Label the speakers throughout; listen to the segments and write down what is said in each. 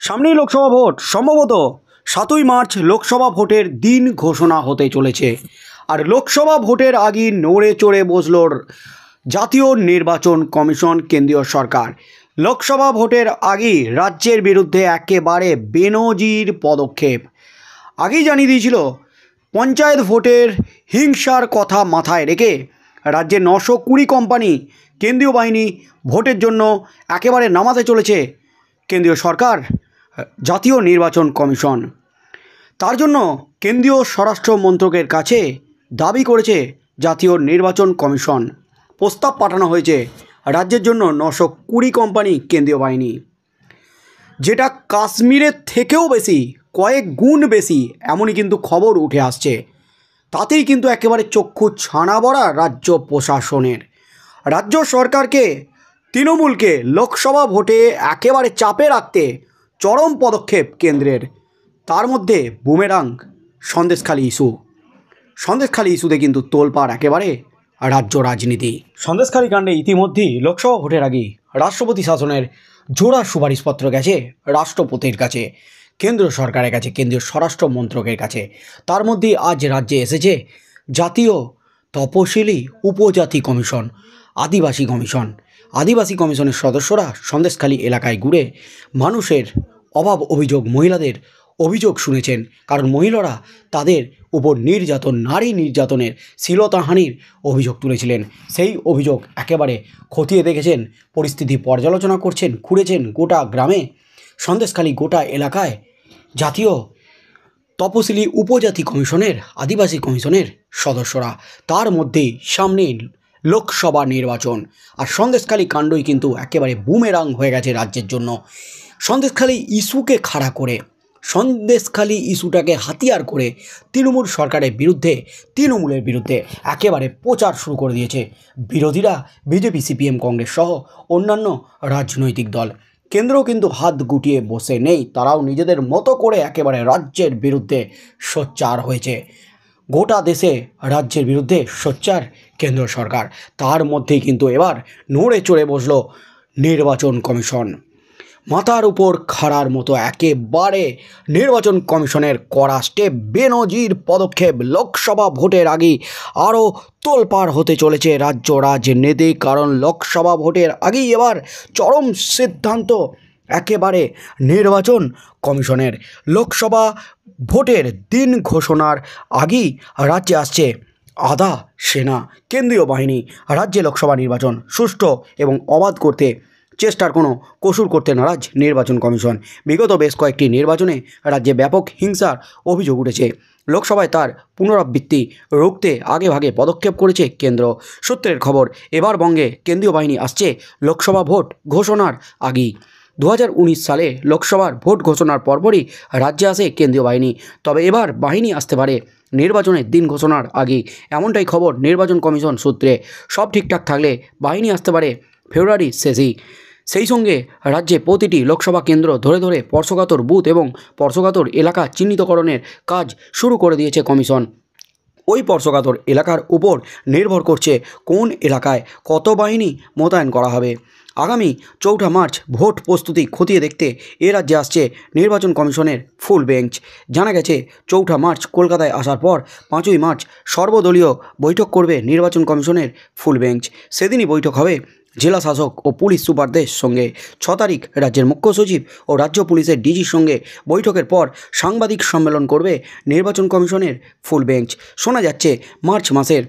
Speaker 1: সামনেই লোকসভা ভোট, সম্ভবত ৭ই মার্চ লোকসভা ভোটের দিন ঘোষণা হতে চলেছে। আর লোকসভা ভোটের আগে নড়ে চড়ে বসল জাতীয় নির্বাচন কমিশন, কেন্দ্রীয় সরকার। লোকসভা ভোটের আগেই রাজ্যের বিরুদ্ধে একেবারে বেনজির পদক্ষেপ। আগেই জানিয়ে দিয়েছিল পঞ্চায়েত ভোটের হিংসার কথা মাথায় রেখে রাজ্যের ৯২০ কোম্পানি কেন্দ্রীয় বাহিনী ভোটের জন্য একেবারে নামাতে চলেছে কেন্দ্রীয় সরকার, জাতীয় নির্বাচন কমিশন। তার জন্য কেন্দ্রীয় স্বরাষ্ট্র মন্ত্রকের কাছে দাবি করেছে জাতীয় নির্বাচন কমিশন। প্রস্তাব পাঠানো হয়েছে রাজ্যের জন্য ৯২০ কোম্পানি কেন্দ্রীয় বাহিনী, যেটা কাশ্মীরের থেকেও বেশি, কয়েক গুণ বেশি, এমনই কিন্তু খবর উঠে আসছে। তাতেই কিন্তু একেবারে চক্ষু ছানা বড়া রাজ্য প্রশাসনের। রাজ্য সরকারকে, তৃণমূলকে লোকসভা ভোটে একেবারে চাপে রাখতে চরম পদক্ষেপ কেন্দ্রের। তার মধ্যে বুমেরাং সন্দেশখালী ইস্যু। সন্দেশখালী ইস্যুতে কিন্তু তোলপাড় একেবারে রাজ্য রাজনীতি। সন্দেশখালী কাণ্ডে ইতিমধ্যেই লোকসভা ভোটের আগেই রাষ্ট্রপতি শাসনের জোড়া সুপারিশপত্র গেছে রাষ্ট্রপতির কাছে, কেন্দ্র সরকারের কাছে, কেন্দ্রীয় স্বরাষ্ট্র মন্ত্রকের কাছে। তার মধ্যে আজ রাজ্যে এসেছে জাতীয় তপশিলি উপজাতি কমিশন, আদিবাসী কমিশন। আদিবাসী কমিশনের সদস্যরা সন্দেশখালী এলাকায় ঘুরে মানুষের অভাব অভিযোগ, মহিলাদের অভিযোগ শুনেছেন। কারণ মহিলারা তাদের উপর নির্যাতন, নারী নির্যাতনের, শ্লীলতাহানির অভিযোগ তুলেছিলেন। সেই অভিযোগ একেবারে খতিয়ে দেখেছেন, পরিস্থিতি পর্যালোচনা করছেন, ঘুরেছেন গোটা গ্রামে, সন্দেশখালী গোটা এলাকায়। জাতীয় তপশিলি উপজাতি কমিশনের, আদিবাসী কমিশনের সদস্যরা। তার মধ্যেই সামনে লোকসভা নির্বাচন, আর সন্দেশখালী কাণ্ডই কিন্তু একেবারে বুমেরাং হয়ে গেছে রাজ্যের জন্য। সন্দেশখালী ইস্যুকে খাড়া করে, সন্দেশখালী ইস্যুটাকে হাতিয়ার করে তৃণমূল সরকারের বিরুদ্ধে, তৃণমূলের বিরুদ্ধে একেবারে প্রচার শুরু করে দিয়েছে বিরোধীরা, বিজেপি, সিপিএম, কংগ্রেস সহ অন্যান্য রাজনৈতিক দল। কেন্দ্রও কিন্তু হাত গুটিয়ে বসে নেই, তারাও নিজেদের মতো করে একেবারে রাজ্যের বিরুদ্ধে সোচ্চার হয়েছে। গোটা দেশে রাজ্যের বিরুদ্ধে সোচ্চার কেন্দ্র সরকার। তার মধ্যেই কিন্তু এবার নড়ে চড়ে বসল নির্বাচন কমিশন। মাথার উপর খাড়ার মতো একেবারে নির্বাচন কমিশনের কড়া স্টেপ, বেনজির পদক্ষেপ। লোকসভা ভোটের আগেই আরও তোলপাড় হতে চলেছে রাজ্য রাজনীতি। কারণ লোকসভা ভোটের আগেই এবার চরম সিদ্ধান্ত একেবারে নির্বাচন কমিশনের। লোকসভা ভোটের দিন ঘোষণার আগেই রাজ্যে আসছে আধা সেনা, কেন্দ্রীয় বাহিনী। রাজ্যে লোকসভা নির্বাচন সুষ্ঠু এবং অবাধ করতে চেষ্টার কোনো কসুর করতে নারাজ নির্বাচন কমিশন। বিগত বেশ কয়েকটি নির্বাচনে রাজ্যে ব্যাপক হিংসার অভিযোগ উঠেছে। লোকসভায় তার পুনরাবৃত্তি রুখতে আগেভাগে পদক্ষেপ করেছে কেন্দ্র। সূত্রের খবর, এবার বঙ্গে কেন্দ্রীয় বাহিনী আসছে লোকসভা ভোট ঘোষণার আগেই। 2019 সালে লোকসভার ভোট ঘোষণার পরপরই রাজ্যে আসে কেন্দ্রীয় বাহিনী। তবে এবার বাহিনী আসতে পারে নির্বাচনের দিন ঘোষণার আগেই, এমনটাই খবর নির্বাচন কমিশন সূত্রে। সব ঠিকঠাক থাকলে বাহিনী আসতে পারে ফেব্রুয়ারি শেষেই। সেই সঙ্গে রাজ্যে প্রতিটি লোকসভা কেন্দ্র ধরে ধরে স্পর্শকাতর বুথ এবং স্পর্শকাতর এলাকা চিহ্নিতকরণের কাজ শুরু করে দিয়েছে কমিশন। ওই স্পর্শকাতর এলাকার উপর নির্ভর করছে কোন এলাকায় কত বাহিনী মোতায়েন করা হবে। আগামী 4 মার্চ ভোট প্রস্তুতি খতিয়ে দেখতে এ রাজ্যে আসছে নির্বাচন কমিশনের ফুল বেঞ্চ। জানা গেছে 4 মার্চ কলকাতায় আসার পর 5ই মার্চ সর্বদলীয় বৈঠক করবে নির্বাচন কমিশনের ফুল বেঞ্চ। সেদিনই বৈঠক হবে জেলা শাসক ও পুলিশ সুপারদের সঙ্গে। 6 তারিখ রাজ্যের মুখ্য সচিব ও রাজ্য পুলিশের ডিজির সঙ্গে বৈঠকের পর সাংবাদিক সম্মেলন করবে নির্বাচন কমিশনের ফুল বেঞ্চ। শোনা যাচ্ছে মার্চ মাসের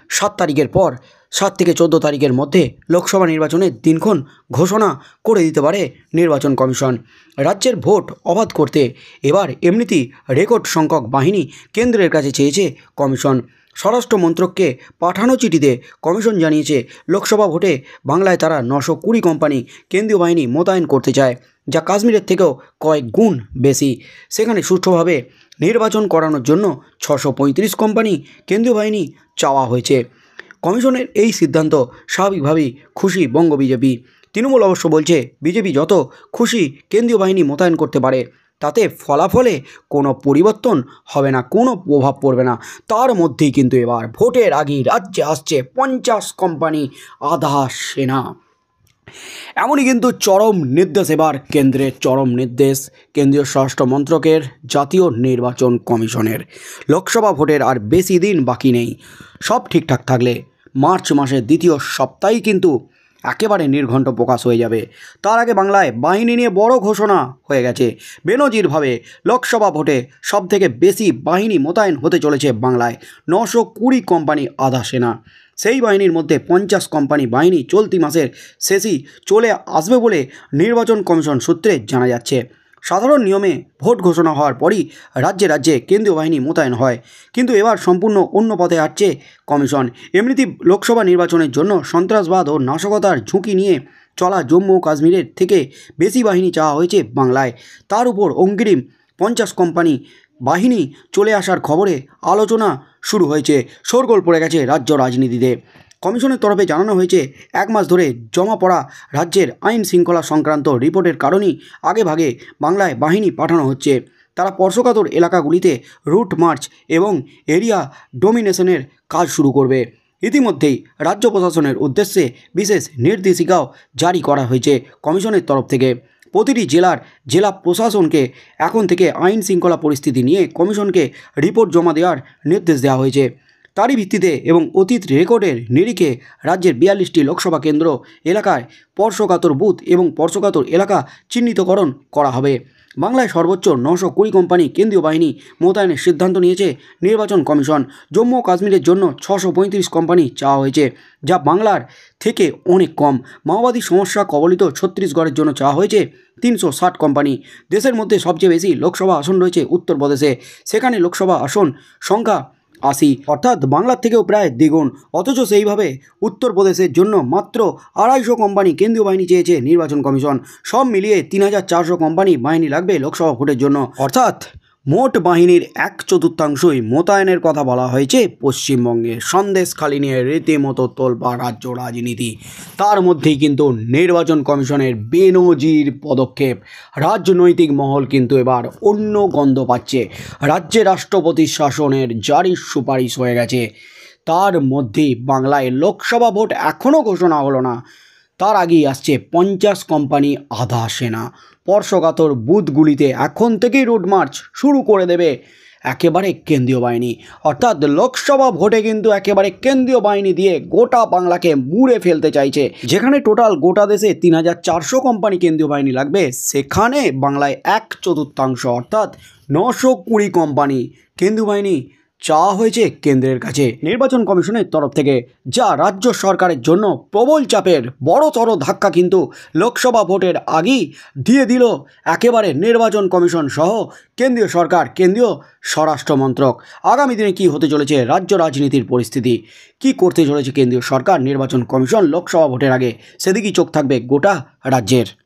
Speaker 1: 7 তারিখের পর 7 থেকে 14 তারিখের মধ্যে লোকসভা নির্বাচনের দিনক্ষণ ঘোষণা করে দিতে পারে নির্বাচন কমিশন। রাজ্যের ভোট অবাধ করতে এবার এমনিতেই রেকর্ড সংখ্যক বাহিনী কেন্দ্রের কাছে চেয়েছে কমিশন। স্বরাষ্ট্র মন্ত্রককে পাঠানো চিঠিতে কমিশন জানিয়েছে লোকসভা ভোটে বাংলায় তারা 920 কোম্পানি কেন্দ্রীয় বাহিনী মোতায়েন করতে চায়, যা কাশ্মীরের থেকেও কয়েক গুণ বেশি। সেখানে সুষ্ঠুভাবে নির্বাচন করানোর জন্য 635 কোম্পানি কেন্দ্রীয় বাহিনী চাওয়া হয়েছে। কমিশনের এই সিদ্ধান্ত স্বাভাবিকভাবেই খুশি বঙ্গ বিজেপি। তৃণমূল অবশ্য বলছে বিজেপি যত খুশি কেন্দ্রীয় বাহিনী মোতায়েন করতে পারে, তাতে ফলাফলে কোনো পরিবর্তন হবে না, কোনো প্রভাব পড়বে না। তার মধ্যেই কিন্তু এবার ভোটের আগেই রাজ্যে আসছে 50 কোম্পানি, আধা সেনা। এমনই কিন্তু চরম নির্দেশ, এবার কেন্দ্রের চরম নির্দেশ কেন্দ্রীয় স্বরাষ্ট্র মন্ত্রকের, জাতীয় নির্বাচন কমিশনের। লোকসভা ভোটের আর বেশি দিন বাকি নেই। সব ঠিকঠাক থাকলে মার্চ মাসের দ্বিতীয় সপ্তাহেই কিন্তু একেবারে নির্ঘণ্ট প্রকাশ হয়ে যাবে। তার আগে বাংলায় বাহিনী নিয়ে বড় ঘোষণা হয়ে গেছে। বেনজিরভাবে লোকসভা ভোটে সবথেকে বেশি বাহিনী মোতায়েন হতে চলেছে বাংলায়। 920 কোম্পানি আধা সেনা। সেই বাহিনীর মধ্যে 50 কোম্পানি বাহিনী চলতি মাসের শেষেই চলে আসবে বলে নির্বাচন কমিশন সূত্রে জানা যাচ্ছে। সাধারণ নিয়মে ভোট ঘোষণা হওয়ার পরই রাজ্যে রাজ্যে কেন্দ্রীয় বাহিনী মোতায়েন হয়, কিন্তু এবার সম্পূর্ণ অন্য পথে হাঁটছে কমিশন। এমনিতেই লোকসভা নির্বাচনের জন্য সন্ত্রাসবাদ ও নাশকতার ঝুঁকি নিয়ে চলা জম্মু ও কাশ্মীরের থেকে বেশি বাহিনী চাওয়া হয়েছে বাংলায়। তার উপর অগ্রিম 50 কোম্পানি বাহিনী চলে আসার খবরে আলোচনা শুরু হয়েছে। শোরগোল পড়ে গেছে রাজ্য রাজনীতিতে। কমিশনের তরফে জানানো হয়েছে, 1 মাস ধরে জমা পড়া রাজ্যের আইন শৃঙ্খলা সংক্রান্ত রিপোর্টের কারণেই আগেভাগে বাংলায় বাহিনী পাঠানো হচ্ছে। তারা স্পর্শকাতর এলাকাগুলিতে রুট মার্চ এবং এরিয়া ডোমিনেশনের কাজ শুরু করবে। ইতিমধ্যেই রাজ্য প্রশাসনের উদ্দেশ্যে বিশেষ নির্দেশিকাও জারি করা হয়েছে কমিশনের তরফ থেকে। প্রতিটি জেলা প্রশাসনকে এখন থেকে আইন শৃঙ্খলা পরিস্থিতি নিয়ে কমিশনকে রিপোর্ট জমা দেওয়ার নির্দেশ দেওয়া হয়েছে। তারই ভিত্তিতে এবং অতীত রেকর্ডের নিরিখে রাজ্যের 42টি লোকসভা কেন্দ্র এলাকায় স্পর্শকাতর বুথ এবং স্পর্শকাতর এলাকা চিহ্নিতকরণ করা হবে। বাংলায় সর্বোচ্চ 920 কোম্পানি কেন্দ্রীয় বাহিনী মোতায়েনের সিদ্ধান্ত নিয়েছে নির্বাচন কমিশন। জম্মু ও কাশ্মীরের জন্য 635 কোম্পানি চাওয়া হয়েছে, যা বাংলার থেকে অনেক কম। মাওবাদী সমস্যা কবলিত ছত্তিশগড়ের জন্য চাওয়া হয়েছে 360 কোম্পানি। দেশের মধ্যে সবচেয়ে বেশি লোকসভা আসন রয়েছে উত্তরপ্রদেশে, সেখানে লোকসভা আসন সংখ্যা 80, অর্থাৎ বাংলার থেকেও প্রায় দ্বিগুণ। অথচ সেইভাবে উত্তরপ্রদেশের জন্য মাত্র 250 কোম্পানি কেন্দ্রীয় বাহিনী চেয়েছে নির্বাচন কমিশন। সব মিলিয়ে 3400 কোম্পানি বাহিনী লাগবে লোকসভা ভোটের জন্য, অর্থাৎ মোট বাহিনীর 1/4 মোতায়েনের কথা বলা হয়েছে পশ্চিমবঙ্গে। সন্দেশখালি নিয়ে রীতিমতো তোলপাড় রাজ্য রাজনীতি। তার মধ্যেই কিন্তু নির্বাচন কমিশনের বেনজির পদক্ষেপ। রাজনৈতিক মহল কিন্তু এবার অন্য গন্ধ পাচ্ছে। রাজ্যে রাষ্ট্রপতির শাসনের জারির সুপারিশ হয়ে গেছে। তার মধ্যেই বাংলায় লোকসভা ভোট এখনও ঘোষণা হলো না। তার আগেই আসছে 50 কোম্পানি আধা সেনা। স্পর্শকাতর বুথগুলিতে এখন থেকেই রুট মার্চ শুরু করে দেবে একেবারে কেন্দ্রীয় বাহিনী। অর্থাৎ লোকসভা ভোটে কিন্তু একেবারে কেন্দ্রীয় বাহিনী দিয়ে গোটা বাংলাকে মুড়ে ফেলতে চাইছে। যেখানে টোটাল গোটা দেশে 3400 কোম্পানি কেন্দ্রীয় বাহিনী লাগবে, সেখানে বাংলায় 1/4 অর্থাৎ 920 কোম্পানি কেন্দ্রীয় বাহিনী চাওয়া হয়েছে কেন্দ্রের কাছে নির্বাচন কমিশনের তরফ থেকে, যা রাজ্য সরকারের জন্য প্রবল চাপের বড়সড় ধাক্কা। কিন্তু লোকসভা ভোটের আগেই দিয়ে দিল একেবারে নির্বাচন কমিশন সহ কেন্দ্রীয় সরকার, কেন্দ্রীয় স্বরাষ্ট্র মন্ত্রক। আগামী দিনে কী হতে চলেছে রাজ্য রাজনীতির পরিস্থিতি, কি করতে চলেছে কেন্দ্রীয় সরকার, নির্বাচন কমিশন লোকসভা ভোটের আগে, সেদিকেই চোখ থাকবে গোটা রাজ্যের।